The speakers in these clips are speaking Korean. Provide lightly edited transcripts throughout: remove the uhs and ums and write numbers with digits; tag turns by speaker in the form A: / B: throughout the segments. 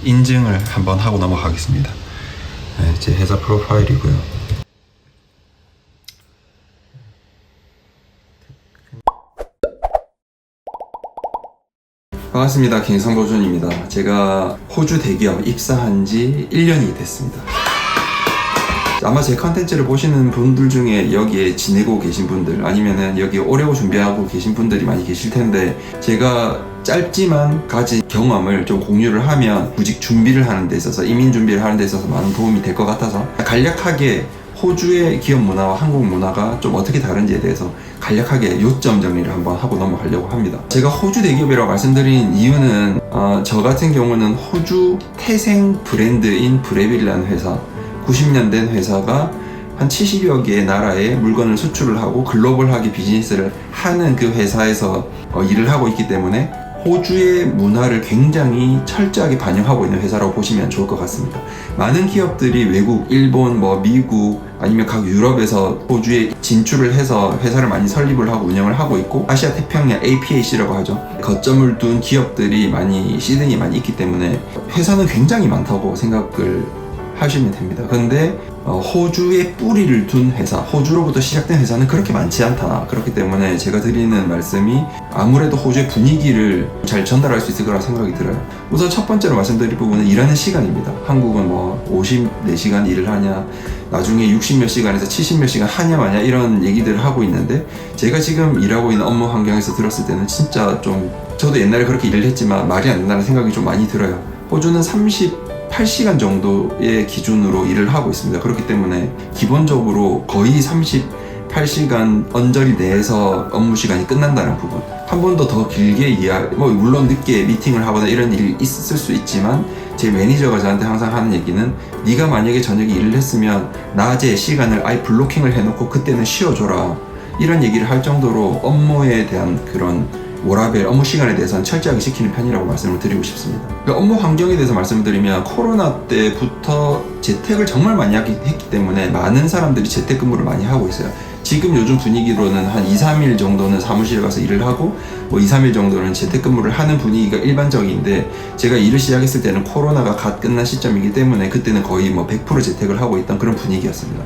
A: 인증을 한번 하고 넘어가겠습니다. 네, 제 회사 프로파일이고요. 반갑습니다. 김성도준입니다. 제가 호주 대기업 입사한 지 1년이 됐습니다. 아마 제 컨텐츠를 보시는 분들 중에 여기에 지내고 계신 분들 아니면은 여기 오려고 준비하고 계신 분들이 많이 계실 텐데, 제가 짧지만 가진 경험을 좀 공유를 하면 구직 준비를 하는 데 있어서, 이민 준비를 하는 데 있어서 많은 도움이 될 것 같아서 간략하게 호주의 기업 문화와 한국 문화가 좀 어떻게 다른지에 대해서 간략하게 요점 정리를 한번 하고 넘어가려고 합니다. 제가 호주 대기업이라고 말씀드린 이유는 저 같은 경우는 호주 태생 브랜드인 브레빌이라는 회사, 90년 된 회사가 한 70여 개의 나라에 물건을 수출을 하고 글로벌하게 비즈니스를 하는 그 회사에서 일을 하고 있기 때문에 호주의 문화를 굉장히 철저하게 반영하고 있는 회사라고 보시면 좋을 것 같습니다. 많은 기업들이 외국, 일본, 미국 아니면 각 유럽에서 호주에 진출을 해서 회사를 많이 설립을 하고 운영을 하고 있고, 아시아 태평양 APAC라고 하죠. 거점을 둔 기업들이 많이, 시드니에 많이 있기 때문에 회사는 굉장히 많다고 생각을 하시면 됩니다. 근데 호주에 뿌리를 둔 회사, 호주로부터 시작된 회사는 그렇게 많지 않다. 그렇기 때문에 제가 드리는 말씀이 아무래도 호주의 분위기를 잘 전달할 수 있을 거라 생각이 들어요. 우선 첫 번째로 말씀드릴 부분은 일하는 시간입니다. 한국은 54시간 일을 하냐, 나중에 60몇 시간에서 70몇 시간 하냐 마냐 이런 얘기들을 하고 있는데, 제가 지금 일하고 있는 업무 환경에서 들었을 때는 진짜 좀, 저도 옛날에 그렇게 일을 했지만 말이 안 된다는 생각이 좀 많이 들어요. 호주는 38시간 정도의 기준으로 일을 하고 있습니다. 그렇기 때문에 기본적으로 거의 38시간 언저리 내에서 업무 시간이 끝난다는 부분, 한 번도 더 길게 물론 늦게 미팅을 하거나 이런 일이 있을 수 있지만, 제 매니저가 저한테 항상 하는 얘기는, 네가 만약에 저녁에 일을 했으면 낮에 시간을 아예 블로킹을 해놓고 그때는 쉬어줘라, 이런 얘기를 할 정도로 업무에 대한 그런 워라밸, 업무 시간에 대해서는 철저하게 지키는 편이라고 말씀을 드리고 싶습니다. 그러니까 업무 환경에 대해서 말씀을 드리면, 코로나 때부터 재택을 정말 많이 했기 때문에 많은 사람들이 재택근무를 많이 하고 있어요. 지금 요즘 분위기로는 한 2-3일 정도는 사무실에 가서 일을 하고 2-3일 정도는 재택근무를 하는 분위기가 일반적인데, 제가 일을 시작했을 때는 코로나가 갓 끝난 시점이기 때문에 그때는 거의 100% 재택을 하고 있던 그런 분위기였습니다.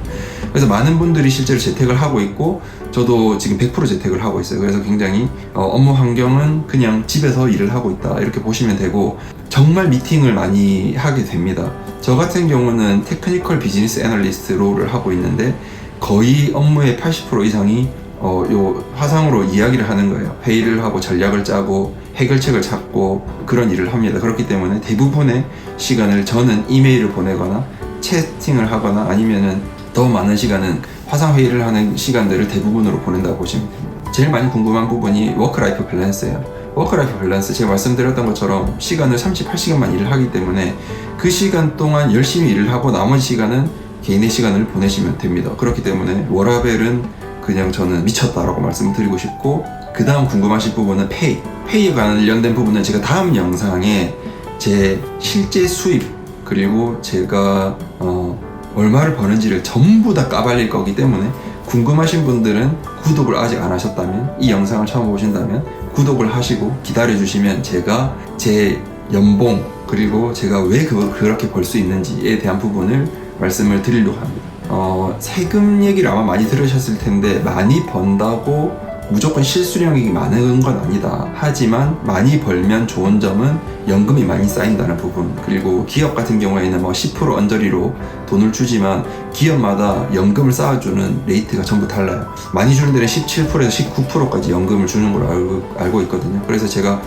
A: 그래서 많은 분들이 실제로 재택을 하고 있고, 저도 지금 100% 재택을 하고 있어요. 그래서 굉장히 업무 환경은 그냥 집에서 일을 하고 있다, 이렇게 보시면 되고, 정말 미팅을 많이 하게 됩니다. 저 같은 경우는 테크니컬 비즈니스 애널리스트 롤을 하고 있는데, 거의 업무의 80% 이상이 요 화상으로 이야기를 하는 거예요. 회의를 하고 전략을 짜고 해결책을 찾고 그런 일을 합니다. 그렇기 때문에 대부분의 시간을 저는 이메일을 보내거나 채팅을 하거나, 아니면은 더 많은 시간은 화상회의를 하는 시간들을 대부분으로 보낸다고 보시면 됩니다. 제일 많이 궁금한 부분이 워크라이프 밸런스예요. 워크라이프 밸런스, 제가 말씀드렸던 것처럼 시간을 38시간만 일을 하기 때문에 그 시간 동안 열심히 일을 하고 나머지 시간은 개인의 시간을 보내시면 됩니다. 그렇기 때문에 워라밸은 그냥 저는 미쳤다라고 말씀을 드리고 싶고, 그 다음 궁금하실 부분은 페이에 관련된 부분은 제가 다음 영상에 제 실제 수입, 그리고 제가 얼마를 버는지를 전부 다 까발릴 거기 때문에, 궁금하신 분들은 구독을 아직 안 하셨다면, 이 영상을 처음 보신다면 구독을 하시고 기다려주시면 제가 제 연봉, 그리고 제가 왜 그렇게 벌 수 있는지에 대한 부분을 말씀을 드리려고 합니다. 세금 얘기를 아마 많이 들으셨을 텐데, 많이 번다고 무조건 실수령이 많은 건 아니다. 하지만 많이 벌면 좋은 점은 연금이 많이 쌓인다는 부분, 그리고 기업 같은 경우에는 10% 언저리로 돈을 주지만 기업마다 연금을 쌓아주는 레이트가 전부 달라요. 많이 주는 데는 17%에서 19%까지 연금을 주는 걸로 알고 있거든요. 그래서 제가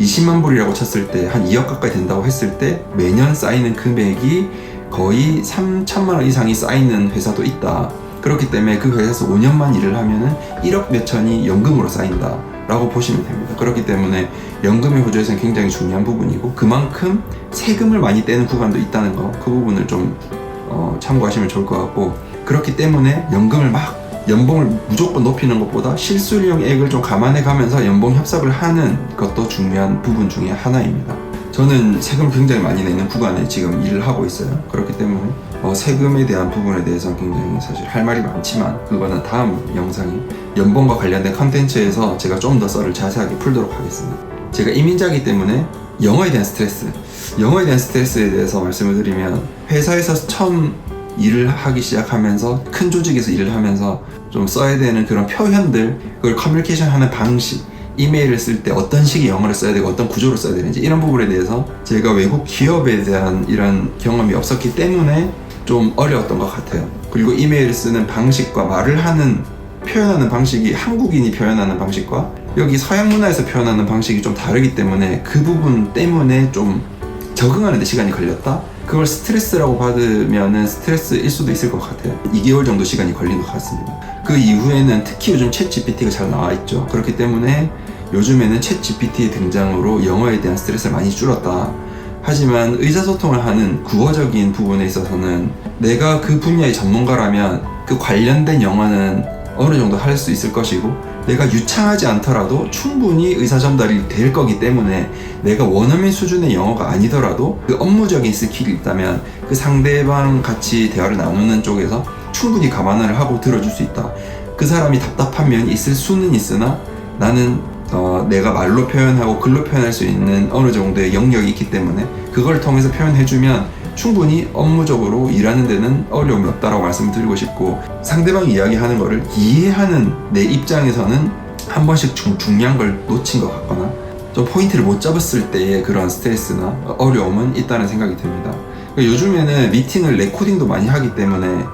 A: 20만 불이라고 쳤을 때 한 2억 가까이 된다고 했을 때 매년 쌓이는 금액이 거의 3천만 원 이상이 쌓이는 회사도 있다. 그렇기 때문에 그 회사에서 5년만 일을 하면은 1억 몇천이 연금으로 쌓인다 라고 보시면 됩니다. 그렇기 때문에 연금이 호주에서는 굉장히 중요한 부분이고, 그만큼 세금을 많이 떼는 구간도 있다는 거, 그 부분을 좀 참고하시면 좋을 것 같고, 그렇기 때문에 연봉을 무조건 높이는 것보다 실수령액을 좀 감안해 가면서 연봉 협상을 하는 것도 중요한 부분 중에 하나입니다. 저는 세금 굉장히 많이 내는 구간에 지금 일을 하고 있어요. 그렇기 때문에 세금에 대한 부분에 대해서 굉장히 사실 할 말이 많지만, 그거는 다음 영상에 연봉과 관련된 컨텐츠에서 제가 좀 더 썰을 자세하게 풀도록 하겠습니다. 제가 이민자이기 때문에 영어에 대한 스트레스에 대해서 말씀을 드리면, 회사에서 처음 일을 하기 시작하면서 큰 조직에서 일을 하면서 좀 써야 되는 그런 표현들, 그걸 커뮤니케이션 하는 방식, 이메일을 쓸 때 어떤 식의 영어를 써야 되고 어떤 구조로 써야 되는지, 이런 부분에 대해서 제가 외국 기업에 대한 이런 경험이 없었기 때문에 좀 어려웠던 것 같아요. 그리고 이메일을 쓰는 방식과 표현하는 방식이 한국인이 표현하는 방식과 여기 서양 문화에서 표현하는 방식이 좀 다르기 때문에 그 부분 때문에 좀 적응하는 데 시간이 걸렸다? 그걸 스트레스라고 받으면은 스트레스일 수도 있을 것 같아요. 2개월 정도 시간이 걸린 것 같습니다. 그 이후에는 특히 요즘 챗 GPT가 잘 나와 있죠. 그렇기 때문에 요즘에는 챗 GPT의 등장으로 영어에 대한 스트레스를 많이 줄었다. 하지만 의사소통을 하는 국어적인 부분에 있어서는 내가 그 분야의 전문가라면 그 관련된 영어는 어느 정도 할 수 있을 것이고, 내가 유창하지 않더라도 충분히 의사전달이 될 거기 때문에 내가 원어민 수준의 영어가 아니더라도 그 업무적인 스킬이 있다면 그 상대방 같이 대화를 나누는 쪽에서 충분히 감안을 하고 들어줄 수 있다. 그 사람이 답답한 면이 있을 수는 있으나 나는 내가 말로 표현하고 글로 표현할 수 있는 어느 정도의 영역이 있기 때문에 그걸 통해서 표현해주면 충분히 업무적으로 일하는 데는 어려움이 없다라고 말씀드리고 싶고, 상대방이 이야기하는 거를 이해하는 내 입장에서는 한 번씩 중요한 걸 놓친 것 같거나 좀 포인트를 못 잡았을 때의 그런 스트레스나 어려움은 있다는 생각이 듭니다. 요즘에는 미팅을 레코딩도 많이 하기 때문에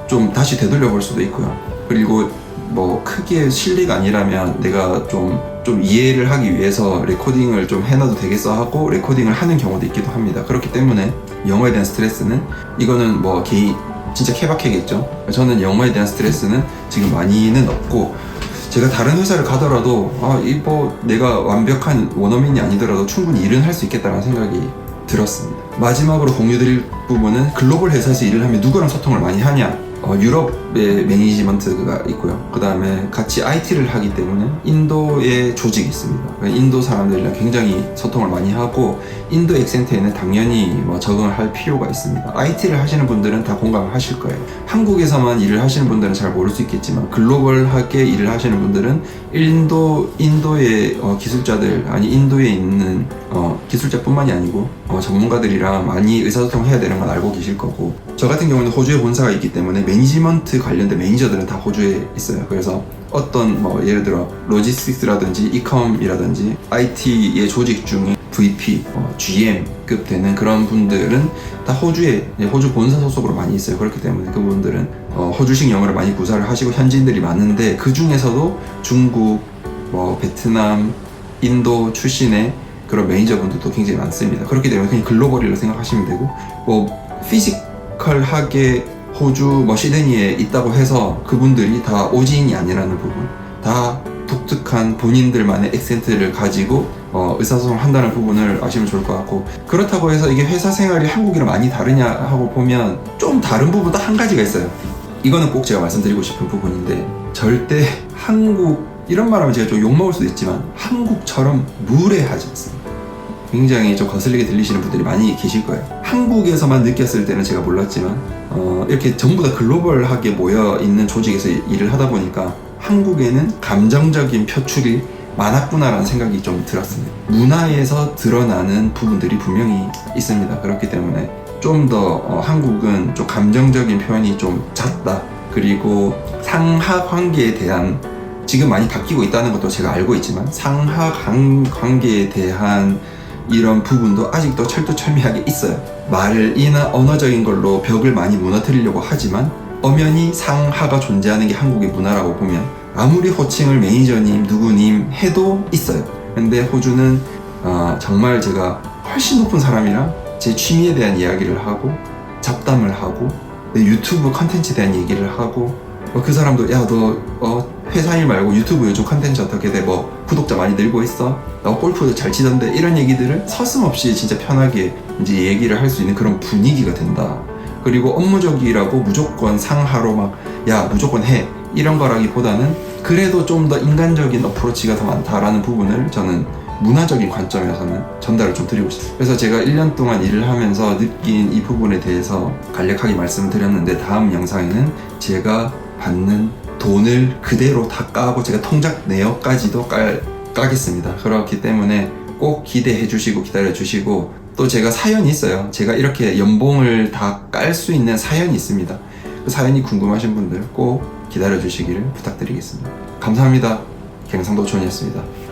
A: 좀 다시 되돌려 볼 수도 있고요. 그리고 뭐 크게 실리가 아니라면 내가 좀 이해를 하기 위해서 레코딩을 좀 해놔도 되겠어 하고 레코딩을 하는 경우도 있기도 합니다. 그렇기 때문에 영어에 대한 스트레스는, 이거는 뭐 개인 진짜 케바케겠죠. 저는 영어에 대한 스트레스는 지금 많이는 없고, 제가 다른 회사를 가더라도 내가 완벽한 원어민이 아니더라도 충분히 일은 할 수 있겠다는 생각이 들었습니다. 마지막으로 공유드릴 부분은, 글로벌 회사에서 일을 하면 누구랑 소통을 많이 하냐? 유럽의 매니지먼트가 있고요. 그 다음에 같이 IT를 하기 때문에 인도에 조직이 있습니다. 인도 사람들이랑 굉장히 소통을 많이 하고, 인도 액센트에는 당연히 적응을 할 필요가 있습니다. IT를 하시는 분들은 다 공감을 하실 거예요. 한국에서만 일을 하시는 분들은 잘 모를 수 있겠지만, 글로벌하게 일을 하시는 분들은 인도의 기술자들, 아니 인도에 있는 기술자뿐만이 아니고 전문가들이랑 많이 의사소통해야 되는 건 알고 계실 거고, 저 같은 경우는 호주에 본사가 있기 때문에 매니지먼트 관련된 매니저들은 다 호주에 있어요. 그래서 어떤 예를 들어 로지스틱스라든지 이컴이라든지 IT의 조직 중에 VP, GM급 되는 그런 분들은 다 호주 본사 소속으로 많이 있어요. 그렇기 때문에 그분들은 호주식 영어를 많이 구사를 하시고 현지인들이 많은데, 그 중에서도 중국, 베트남, 인도 출신의 그런 매니저분들도 굉장히 많습니다. 그렇기 때문에 그냥 글로벌이라고 생각하시면 되고, 피지컬하게 호주 시드니에 있다고 해서 그분들이 다 오지인이 아니라는 부분, 다 독특한 본인들만의 액센트를 가지고 의사소통을 한다는 부분을 아시면 좋을 것 같고, 그렇다고 해서 이게 회사 생활이 한국이랑 많이 다르냐 하고 보면 좀 다른 부분 딱 한 가지가 있어요. 이거는 꼭 제가 말씀드리고 싶은 부분인데, 절대 한국, 이런 말하면 제가 좀 욕먹을 수도 있지만 한국처럼 무례하지 않습니다. 굉장히 좀 거슬리게 들리시는 분들이 많이 계실 거예요. 한국에서만 느꼈을 때는 제가 몰랐지만 이렇게 전부 다 글로벌하게 모여있는 조직에서 일을 하다 보니까 한국에는 감정적인 표출이 많았구나라는 생각이 좀 들었습니다. 문화에서 드러나는 부분들이 분명히 있습니다. 그렇기 때문에 좀 더 한국은 좀 감정적인 표현이 좀 잦다. 그리고 상하 관계에 대한, 지금 많이 바뀌고 있다는 것도 제가 알고 있지만 상하 관계에 대한 이런 부분도 아직도 철두철미하게 있어요. 말이나 언어적인 걸로 벽을 많이 무너뜨리려고 하지만 엄연히 상하가 존재하는 게 한국의 문화라고 보면 아무리 호칭을 매니저님, 누구님 해도 있어요. 근데 호주는 정말 제가 훨씬 높은 사람이랑 제 취미에 대한 이야기를 하고 잡담을 하고 내 유튜브 컨텐츠에 대한 얘기를 하고, 그 사람도 야 너 회사 일 말고 유튜브 요즘 컨텐츠 어떻게 돼? 구독자 많이 늘고 있어? 나 골프도 잘 치던데? 이런 얘기들을 서슴없이 진짜 편하게 이제 얘기를 할 수 있는 그런 분위기가 된다. 그리고 업무적이라고 무조건 상하로 야 무조건 해 이런 거라기보다는 그래도 좀 더 인간적인 어프로치가 더 많다라는 부분을 저는 문화적인 관점에서는 전달을 좀 드리고 싶어요. 그래서 제가 1년 동안 일을 하면서 느낀 이 부분에 대해서 간략하게 말씀을 드렸는데, 다음 영상에는 제가 받는 돈을 그대로 다 까고 제가 통장 내역까지도 까겠습니다. 그렇기 때문에 꼭 기대해 주시고 기다려 주시고, 또 제가 사연이 있어요. 제가 이렇게 연봉을 다 깔 수 있는 사연이 있습니다. 그 사연이 궁금하신 분들 꼭 기다려 주시기를 부탁드리겠습니다. 감사합니다. 경상도촌이었습니다.